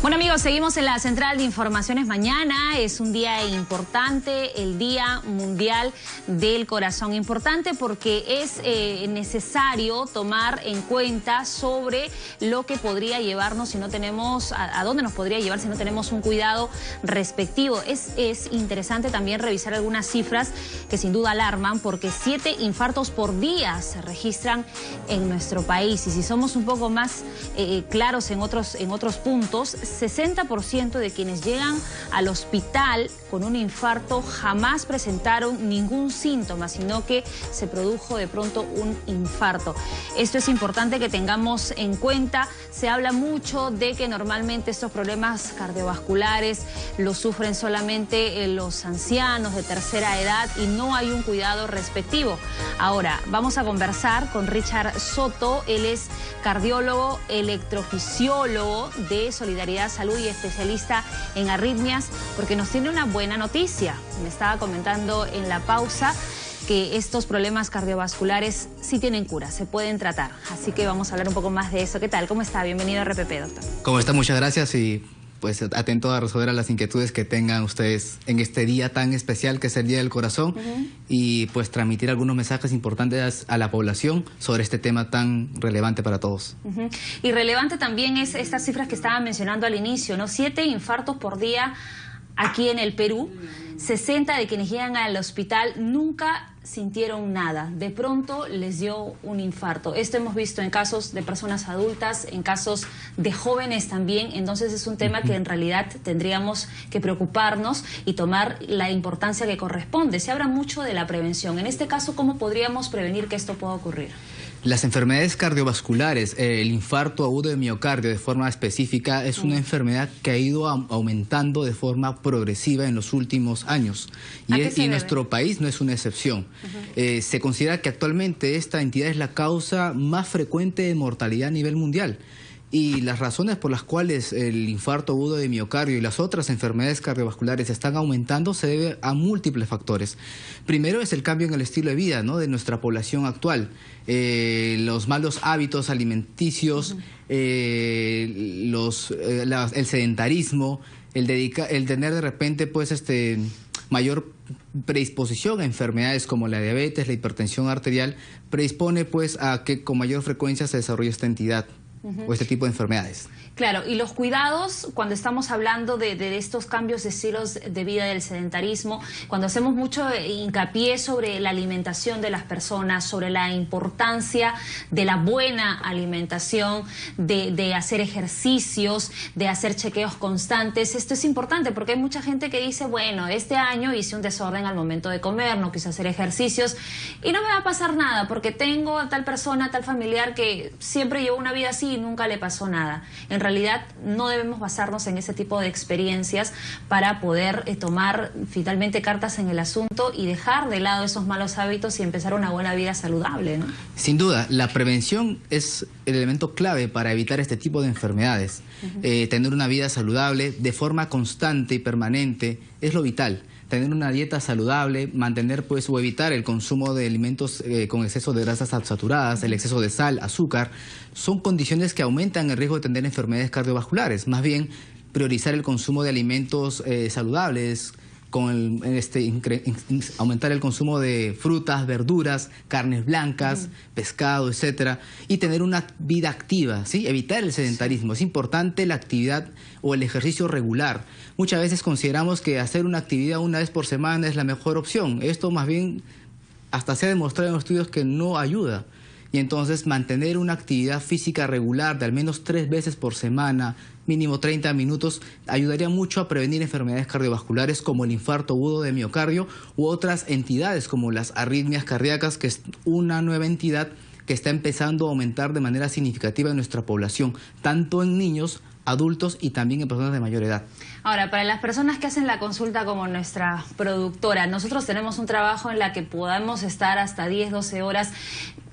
Bueno amigos, seguimos en la Central de Informaciones. Mañana es un día importante, el Día Mundial del Corazón. Importante porque es necesario tomar en cuenta sobre lo que podría llevarnos si no tenemos, a dónde nos podría llevar si no tenemos un cuidado respectivo. Es interesante también revisar algunas cifras que sin duda alarman, porque 7 infartos por día se registran en nuestro país. Y si somos un poco más claros en otros puntos, 60% de quienes llegan al hospital con un infarto jamás presentaron ningún síntoma, sino que se produjo de pronto un infarto. Esto es importante que tengamos en cuenta. Se habla mucho de que normalmente estos problemas cardiovasculares los sufren solamente los ancianos de tercera edad y no hay un cuidado respectivo. Ahora, vamos a conversar con Richard Soto. Él es cardiólogo, electrofisiólogo de Solidaridad Salud y especialista en arritmias, porque nos tiene una buena noticia. Me estaba comentando en la pausa que estos problemas cardiovasculares sí tienen cura, se pueden tratar. Así que vamos a hablar un poco más de eso. ¿Qué tal? ¿Cómo está? Bienvenido a RPP, doctor. ¿Cómo está? Muchas gracias y pues atento a resolver las inquietudes que tengan ustedes en este día tan especial que es el Día del Corazón y pues transmitir algunos mensajes importantes a la población sobre este tema tan relevante para todos. Y relevante también es estas cifras que estaba mencionando al inicio, ¿no? 7 infartos por día aquí en el Perú. 60 de quienes llegan al hospital nunca sintieron nada. De pronto les dio un infarto. Esto hemos visto en casos de personas adultas, en casos de jóvenes también. Entonces es un tema que en realidad tendríamos que preocuparnos y tomar la importancia que corresponde. Se habla mucho de la prevención. En este caso, ¿cómo podríamos prevenir que esto pueda ocurrir? Las enfermedades cardiovasculares, el infarto agudo de miocardio de forma específica, es una enfermedad que ha ido aumentando de forma progresiva en los últimos años. Y nuestro país no es una excepción. Se considera que actualmente esta entidad es la causa más frecuente de mortalidad a nivel mundial. Y las razones por las cuales el infarto agudo de miocardio y las otras enfermedades cardiovasculares están aumentando se debe a múltiples factores. Primero es el cambio en el estilo de vida, ¿no?, de nuestra población actual. Los malos hábitos alimenticios, el sedentarismo, el tener de repente pues mayor predisposición a enfermedades como la diabetes, la hipertensión arterial, predispone pues a que con mayor frecuencia se desarrolle esta entidad o este tipo de enfermedades. Claro, y los cuidados, cuando estamos hablando de estos cambios de estilos de vida, del sedentarismo, cuando hacemos mucho hincapié sobre la alimentación de las personas, sobre la importancia de la buena alimentación, de hacer ejercicios, de hacer chequeos constantes, esto es importante porque hay mucha gente que dice, bueno, este año hice un desorden al momento de comer, no quise hacer ejercicios y no me va a pasar nada porque tengo a tal persona, a tal familiar que siempre llevó una vida así y nunca le pasó nada. En realidad no debemos basarnos en ese tipo de experiencias para poder tomar finalmente cartas en el asunto y dejar de lado esos malos hábitos y empezar una buena vida saludable, ¿no? Sin duda, la prevención es el elemento clave para evitar este tipo de enfermedades. Tener una vida saludable de forma constante y permanente es lo vital. Tener una dieta saludable, mantener pues o evitar el consumo de alimentos con exceso de grasas saturadas, el exceso de sal, azúcar, son condiciones que aumentan el riesgo de tener enfermedades cardiovasculares. Más bien, priorizar el consumo de alimentos saludables, con aumentar el consumo de frutas, verduras, carnes blancas, pescado, etcétera, y tener una vida activa, ¿sí? Evitar el sedentarismo. Es importante la actividad o el ejercicio regular. Muchas veces consideramos que hacer una actividad una vez por semana es la mejor opción. Esto más bien hasta se ha demostrado en estudios que no ayuda. Y entonces mantener una actividad física regular de al menos 3 veces por semana, mínimo 30 minutos, ayudaría mucho a prevenir enfermedades cardiovasculares como el infarto agudo de miocardio u otras entidades como las arritmias cardíacas, que es una nueva entidad que está empezando a aumentar de manera significativa en nuestra población, tanto en niños, adultos y también en personas de mayor edad. Ahora, para las personas que hacen la consulta como nuestra productora, nosotros tenemos un trabajo en la que podemos estar hasta 10, 12 horas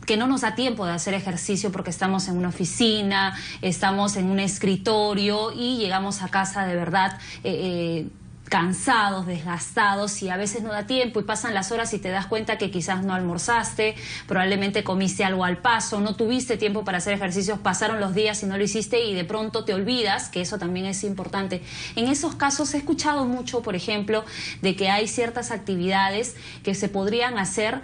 que no nos da tiempo de hacer ejercicio porque estamos en una oficina, estamos en un escritorio y llegamos a casa de verdad cansados, desgastados, y a veces no da tiempo y pasan las horas y te das cuenta que quizás no almorzaste, probablemente comiste algo al paso, no tuviste tiempo para hacer ejercicios, pasaron los días y no lo hiciste y de pronto te olvidas, que eso también es importante. En esos casos he escuchado mucho, por ejemplo, de que hay ciertas actividades que se podrían hacer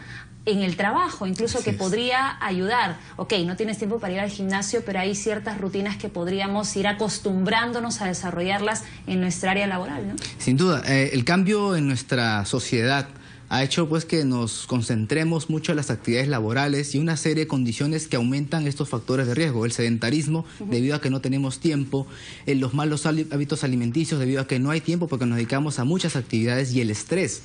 en el trabajo, incluso que podría ayudar. Ok, no tienes tiempo para ir al gimnasio, pero hay ciertas rutinas que podríamos ir acostumbrándonos a desarrollarlas en nuestra área laboral, ¿no? Sin duda, el cambio en nuestra sociedad ha hecho pues que nos concentremos mucho en las actividades laborales y una serie de condiciones que aumentan estos factores de riesgo. El sedentarismo, debido a que no tenemos tiempo, los malos hábitos alimenticios, debido a que no hay tiempo porque nos dedicamos a muchas actividades, y el estrés.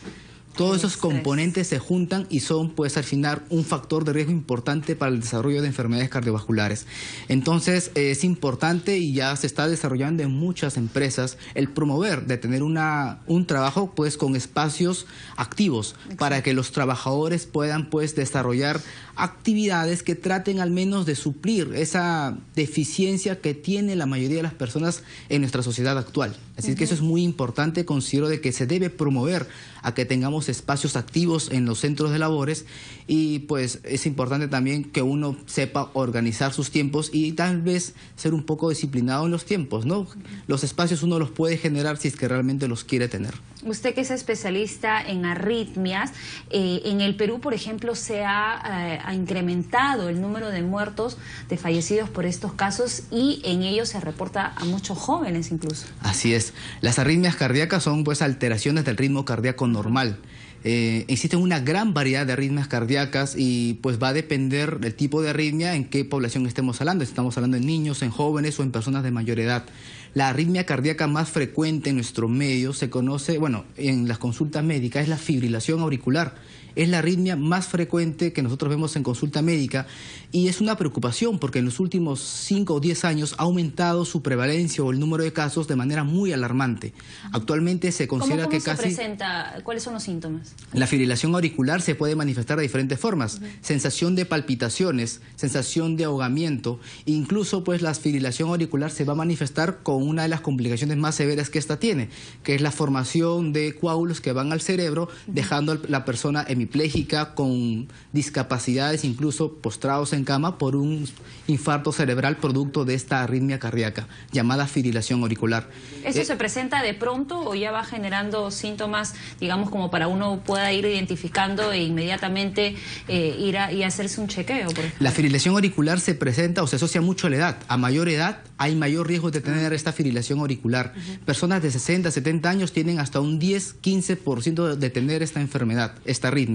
Todos esos componentes se juntan y son, pues, al final, un factor de riesgo importante para el desarrollo de enfermedades cardiovasculares. Entonces, es importante, y ya se está desarrollando en muchas empresas, el promover de tener un trabajo, pues, con espacios activos. Exacto. Para que los trabajadores puedan, pues, desarrollar actividades que traten al menos de suplir esa deficiencia que tiene la mayoría de las personas en nuestra sociedad actual. Así que eso es muy importante. Considero de que se debe promover a que tengamos espacios activos en los centros de labores, y pues es importante también que uno sepa organizar sus tiempos y tal vez ser un poco disciplinado en los tiempos, ¿no? Los espacios uno los puede generar si es que realmente los quiere tener. Usted, que es especialista en arritmias, en el Perú, por ejemplo, se ha incrementado el número de muertos, de fallecidos por estos casos, y en ellos se reporta a muchos jóvenes incluso. Así es. Las arritmias cardíacas son, pues, alteraciones del ritmo cardíaco normal. Existen una gran variedad de arritmias cardíacas y pues va a depender del tipo de arritmia en qué población estemos hablando. Estamos hablando en niños, en jóvenes o en personas de mayor edad. La arritmia cardíaca más frecuente en nuestro medio se conoce, bueno, en las consultas médicas, es la fibrilación auricular. Es la arritmia más frecuente que nosotros vemos en consulta médica, y es una preocupación porque en los últimos 5 o 10 años ha aumentado su prevalencia o el número de casos de manera muy alarmante. Actualmente se considera que casi... ¿Cómo se presenta? ¿Cuáles son los síntomas? La fibrilación auricular se puede manifestar de diferentes formas. Sensación de palpitaciones, sensación de ahogamiento, incluso pues la fibrilación auricular se va a manifestar con una de las complicaciones más severas que esta tiene, que es la formación de coágulos que van al cerebro, dejando a la persona hemipléjica, con discapacidades, incluso postrados en cama por un infarto cerebral producto de esta arritmia cardíaca, llamada fibrilación auricular. ¿Eso se presenta de pronto o ya va generando síntomas, digamos, como para uno pueda ir identificando e inmediatamente ir y hacerse un chequeo, por ejemplo? La fibrilación auricular se presenta o se asocia mucho a la edad. A mayor edad hay mayor riesgo de tener esta fibrilación auricular. Personas de 60, 70 años tienen hasta un 10-15% de tener esta enfermedad, esta arritmia.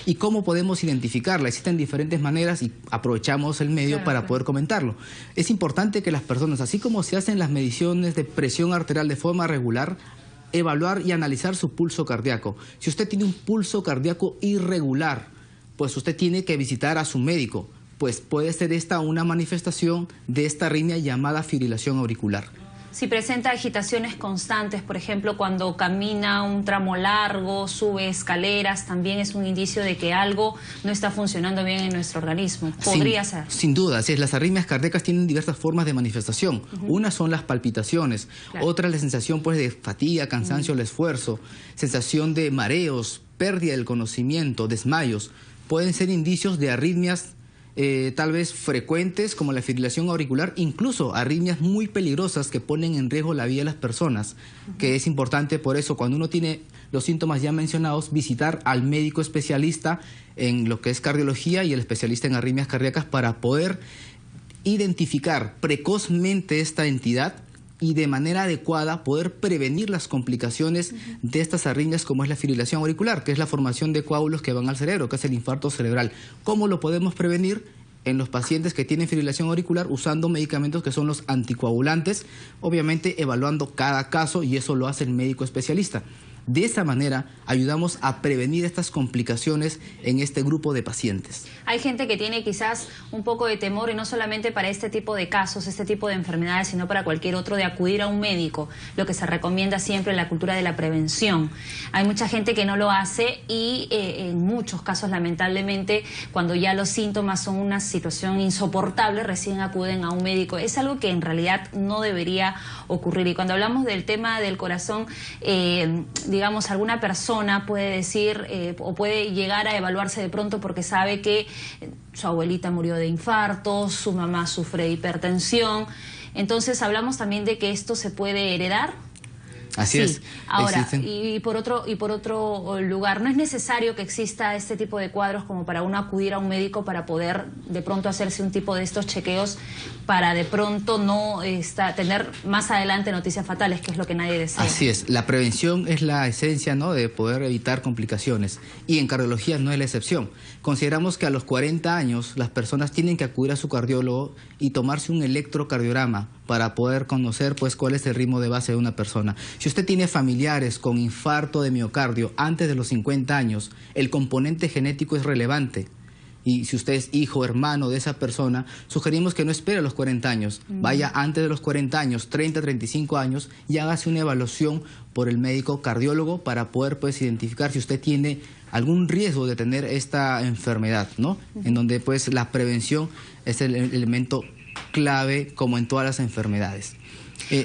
¿Y cómo podemos identificarla? Existen diferentes maneras y aprovechamos el medio para poder comentarlo. Es importante que las personas, así como se hacen las mediciones de presión arterial de forma regular, evaluar y analizar su pulso cardíaco. Si usted tiene un pulso cardíaco irregular, pues usted tiene que visitar a su médico, pues puede ser esta una manifestación de esta arritmia llamada fibrilación auricular. Si presenta agitaciones constantes, por ejemplo, cuando camina un tramo largo, sube escaleras, también es un indicio de que algo no está funcionando bien en nuestro organismo. Podría ser. Sin duda, así es. Las arritmias cardíacas tienen diversas formas de manifestación. Unas son las palpitaciones, otras la sensación pues de fatiga, cansancio, el esfuerzo, sensación de mareos, pérdida del conocimiento, desmayos. Pueden ser indicios de arritmias tal vez frecuentes como la fibrilación auricular, incluso arritmias muy peligrosas que ponen en riesgo la vida de las personas, que es importante por eso cuando uno tiene los síntomas ya mencionados visitar al médico especialista en lo que es cardiología y el especialista en arritmias cardíacas para poder identificar precozmente esta entidad y de manera adecuada poder prevenir las complicaciones de estas arritmias como es la fibrilación auricular, que es la formación de coágulos que van al cerebro, que es el infarto cerebral. ¿Cómo lo podemos prevenir? En los pacientes que tienen fibrilación auricular usando medicamentos que son los anticoagulantes, obviamente evaluando cada caso, y eso lo hace el médico especialista. De esa manera ayudamos a prevenir estas complicaciones en este grupo de pacientes. Hay gente que tiene quizás un poco de temor, y no solamente para este tipo de casos, este tipo de enfermedades, sino para cualquier otro, de acudir a un médico. Lo que se recomienda siempre en la cultura de la prevención. Hay mucha gente que no lo hace y en muchos casos, lamentablemente, cuando ya los síntomas son una situación insoportable, recién acuden a un médico. Es algo que en realidad no debería ocurrir. Y cuando hablamos del tema del corazón, digamos, alguna persona puede decir o puede llegar a evaluarse de pronto porque sabe que su abuelita murió de infarto, su mamá sufre de hipertensión. Entonces hablamos también de que esto se puede heredar. Así sí. es. Ahora, y por otro lugar, no es necesario que exista este tipo de cuadros como para uno acudir a un médico para poder de pronto hacerse un tipo de estos chequeos para de pronto no tener más adelante noticias fatales, que es lo que nadie desea. Así es. La prevención es la esencia, ¿no?, de poder evitar complicaciones, y en cardiología no es la excepción. Consideramos que a los 40 años las personas tienen que acudir a su cardiólogo y tomarse un electrocardiograma para poder conocer pues cuál es el ritmo de base de una persona. Si usted tiene familiares con infarto de miocardio antes de los 50 años, el componente genético es relevante. Y si usted es hijo o hermano de esa persona, sugerimos que no espere a los 40 años. Vaya antes de los 40 años, 30, 35 años, y hágase una evaluación por el médico cardiólogo para poder pues identificar si usted tiene algún riesgo de tener esta enfermedad, ¿no? En donde pues la prevención es el elemento clave, como en todas las enfermedades.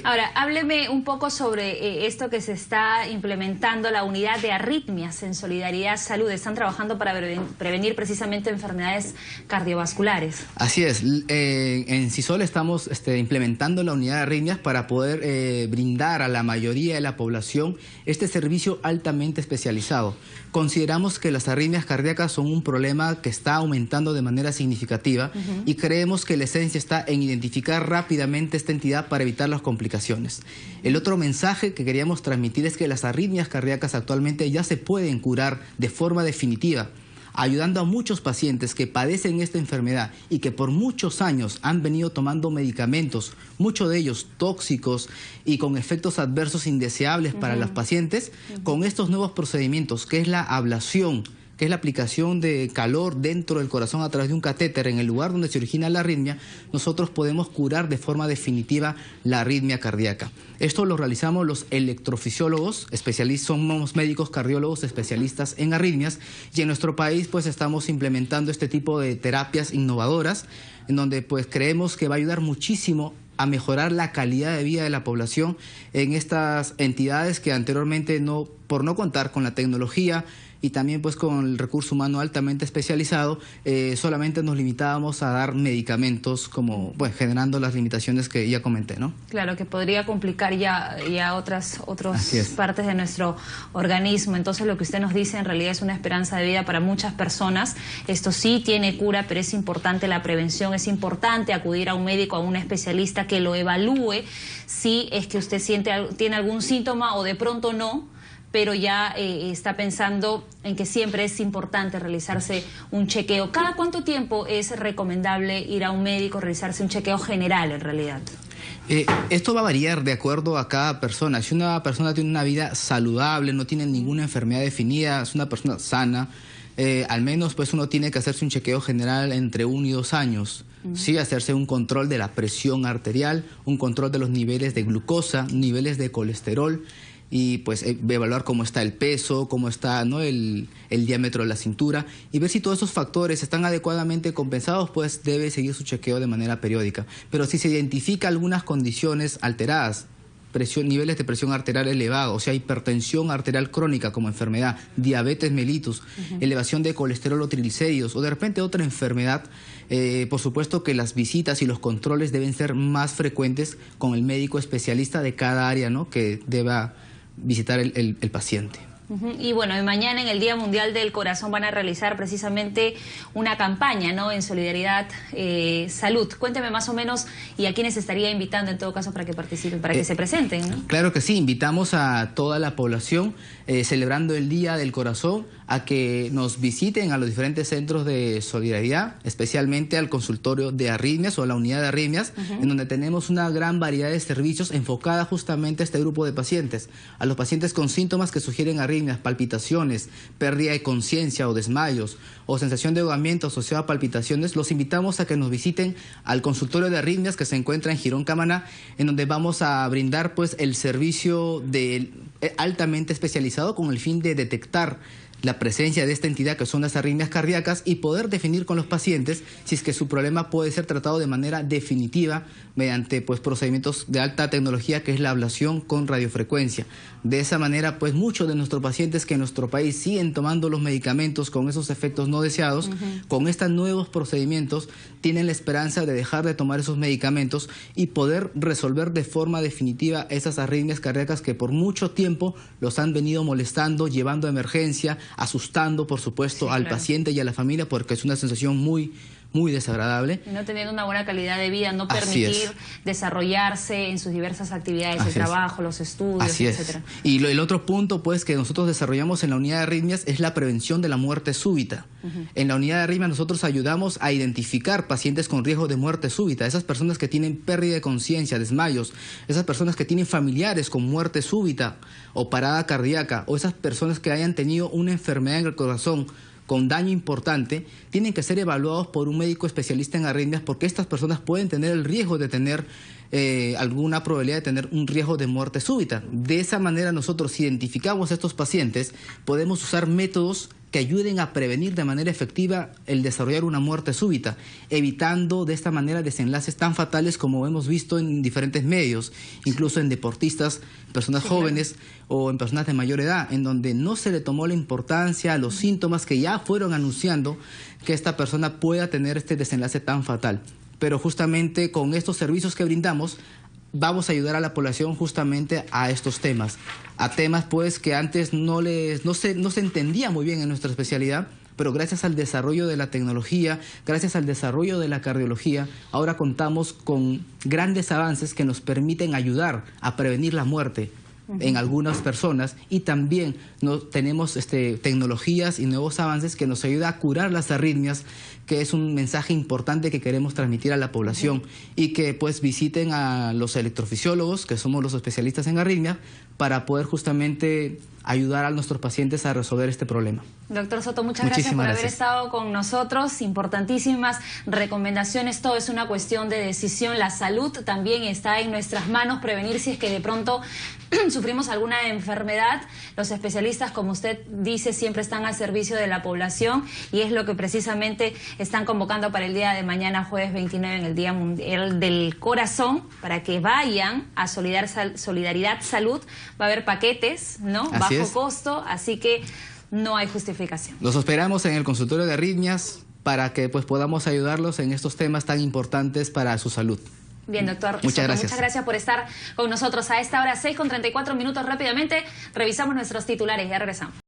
Ahora, hábleme un poco sobre esto que se está implementando, la unidad de arritmias en Solidaridad Salud. Están trabajando para prevenir precisamente enfermedades cardiovasculares. Así es. En CISOL estamos implementando la unidad de arritmias para poder brindar a la mayoría de la población este servicio altamente especializado. Consideramos que las arritmias cardíacas son un problema que está aumentando de manera significativa y creemos que la esencia está en identificar rápidamente esta entidad para evitar las complicaciones. El otro mensaje que queríamos transmitir es que las arritmias cardíacas actualmente ya se pueden curar de forma definitiva, ayudando a muchos pacientes que padecen esta enfermedad y que por muchos años han venido tomando medicamentos, muchos de ellos tóxicos y con efectos adversos indeseables para los pacientes. Con estos nuevos procedimientos, que es la ablación, que es la aplicación de calor dentro del corazón a través de un catéter en el lugar donde se origina la arritmia, nosotros podemos curar de forma definitiva la arritmia cardíaca. Esto lo realizamos los electrofisiólogos, somos médicos cardiólogos especialistas en arritmias, y en nuestro país pues estamos implementando este tipo de terapias innovadoras, en donde pues creemos que va a ayudar muchísimo a mejorar la calidad de vida de la población en estas entidades que anteriormente por no contar con la tecnología y también pues con el recurso humano altamente especializado, solamente nos limitábamos a dar medicamentos, como generando las limitaciones que ya comenté, ¿no? Claro, que podría complicar ya otras partes de nuestro organismo. Entonces lo que usted nos dice en realidad es una esperanza de vida para muchas personas. Esto sí tiene cura, pero es importante la prevención, es importante acudir a un médico, a un especialista que lo evalúe si es que usted tiene algún síntoma o de pronto no, pero ya está pensando en que siempre es importante realizarse un chequeo. ¿Cada cuánto tiempo es recomendable ir a un médico, realizarse un chequeo general en realidad? Esto va a variar de acuerdo a cada persona. Si una persona tiene una vida saludable, no tiene ninguna enfermedad definida, es una persona sana, al menos pues uno tiene que hacerse un chequeo general entre 1 y 2 años. Sí, hacerse un control de la presión arterial, un control de los niveles de glucosa, niveles de colesterol, y pues evaluar cómo está el peso, cómo está, ¿no?, el diámetro de la cintura, y ver si todos esos factores están adecuadamente compensados, pues debe seguir su chequeo de manera periódica. Pero si se identifica algunas condiciones alteradas, niveles de presión arterial elevada, o sea, hipertensión arterial crónica como enfermedad, diabetes mellitus, elevación de colesterol o triglicéridos, o de repente otra enfermedad, por supuesto que las visitas y los controles deben ser más frecuentes con el médico especialista de cada área, ¿no?, que deba visitar el paciente. Y bueno, y mañana en el Día Mundial del Corazón van a realizar precisamente una campaña, ¿no?, en Solidaridad Salud. Cuénteme más o menos y a quiénes estaría invitando en todo caso para que participen, para que se presenten, ¿no? Claro que sí, invitamos a toda la población celebrando el Día del Corazón a que nos visiten a los diferentes centros de solidaridad, especialmente al consultorio de arritmias o la unidad de arritmias, en donde tenemos una gran variedad de servicios enfocada justamente a este grupo de pacientes, a los pacientes con síntomas que sugieren arritmias, palpitaciones, pérdida de conciencia o desmayos, o sensación de ahogamiento asociada a palpitaciones. Los invitamos a que nos visiten al consultorio de arritmias que se encuentra en Girón Camaná, en donde vamos a brindar pues el servicio altamente especializado con el fin de detectar la presencia de esta entidad que son las arritmias cardíacas y poder definir con los pacientes si es que su problema puede ser tratado de manera definitiva mediante pues procedimientos de alta tecnología, que es la ablación con radiofrecuencia. De esa manera pues muchos de nuestros pacientes que en nuestro país siguen tomando los medicamentos con esos efectos no deseados, con estos nuevos procedimientos tienen la esperanza de dejar de tomar esos medicamentos y poder resolver de forma definitiva esas arritmias cardíacas que por mucho tiempo los han venido molestando, llevando a emergencia, asustando, por supuesto, al paciente y a la familia, porque es una sensación muy desagradable. Y no teniendo una buena calidad de vida, no permitir desarrollarse en sus diversas actividades, el trabajo, los estudios, etcétera. Y el otro punto, pues, que nosotros desarrollamos en la unidad de arritmias es la prevención de la muerte súbita. En la unidad de arritmias nosotros ayudamos a identificar pacientes con riesgo de muerte súbita, esas personas que tienen pérdida de conciencia, desmayos, esas personas que tienen familiares con muerte súbita o parada cardíaca, o esas personas que hayan tenido una enfermedad en el corazón con daño importante, tienen que ser evaluados por un médico especialista en arritmias, porque estas personas pueden tener el riesgo de tener alguna probabilidad de tener un riesgo de muerte súbita. De esa manera nosotros, si identificamos a estos pacientes, podemos usar métodos que ayuden a prevenir de manera efectiva el desarrollar una muerte súbita, evitando de esta manera desenlaces tan fatales como hemos visto en diferentes medios, incluso en deportistas, personas jóvenes o en personas de mayor edad, en donde no se le tomó la importancia a los síntomas que ya fueron anunciando que esta persona pueda tener este desenlace tan fatal. Pero justamente con estos servicios que brindamos, vamos a ayudar a la población justamente a estos temas, a temas pues que antes no se entendía muy bien en nuestra especialidad, pero gracias al desarrollo de la tecnología, gracias al desarrollo de la cardiología, ahora contamos con grandes avances que nos permiten ayudar a prevenir la muerte en algunas personas, y también tenemos tecnologías y nuevos avances que nos ayudan a curar las arritmias, que es un mensaje importante que queremos transmitir a la población, y que pues visiten a los electrofisiólogos, que somos los especialistas en arritmia, para poder justamente ayudar a nuestros pacientes a resolver este problema. Doctor Soto, muchas gracias por haber estado con nosotros. Importantísimas recomendaciones. Todo es una cuestión de decisión. La salud también está en nuestras manos. Prevenir si es que de pronto sufrimos alguna enfermedad. Los especialistas, como usted dice, siempre están al servicio de la población, y es lo que precisamente están convocando para el día de mañana, jueves 29, en el Día Mundial del Corazón, para que vayan a Solidaridad Salud. Va a haber paquetes, ¿no? Bajo costo, así que no hay justificación. Los esperamos en el consultorio de arritmias para que pues podamos ayudarlos en estos temas tan importantes para su salud. Bien, doctor. Muchas gracias. Muchas gracias por estar con nosotros a esta hora, 6:34 minutos. Rápidamente revisamos nuestros titulares, ya regresamos.